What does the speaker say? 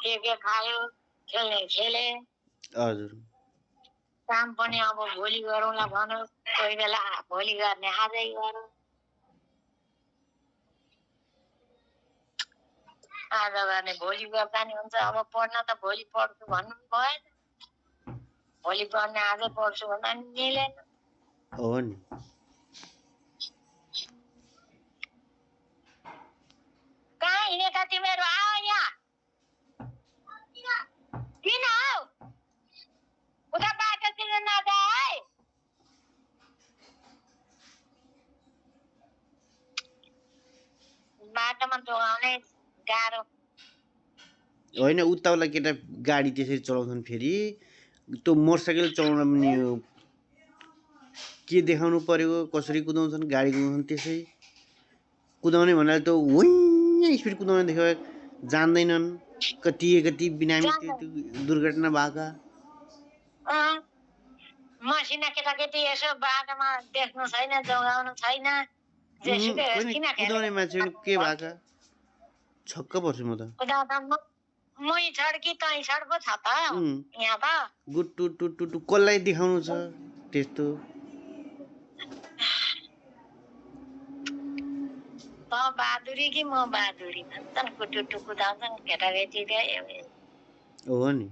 के खायो खेल्ने खेले हजुर काम पनि अब भोलि गरौँला भन्यो कोही बेला भोलि गर्ने आजै गरौँ आज गर्ने भोलि गर्दा नि हुन्छ अब पढ्न त भोलि पढ्छु भन्नु भएन भोलि पढ्ने आजै पढ्छु भन्दा नि मिलेन हो नि कहाँ हिँडेका तिमीहरू आऊ यहाँ किन हौ उता बाटोतिर नजा है बाटोमा जोगाउने गाह्रो होइन उताउला केटा गाडी त्यसरी चलाउँछन् फेरि त्यो मोटरसाइकल चलाउन पनि यो के देखाउनु पर्यो कसरी कुदाउँछन् गाडी कुदाउँछन् त्यसै कुदाउने भन्नाले त वहीँ स्पिड कुदाउने देख्यो जान्दैनन् कति बिरामी दुर्घटना भएका मसिना केटाकेटी यसो बाटोमा देख्नु छैन जोगाउनु छैन कुदाउने मान्छे के भएका छक्क पर्छु म त मै छड कि तै छड पो छ त यहाँ त गुट्टु टुटु कसलाई देखाउनु छ त्यस्तो त बहादुरी कि म बहादुरी भन्छन् कुटुटु कुदाउँछन् केटाकेटीले हो नि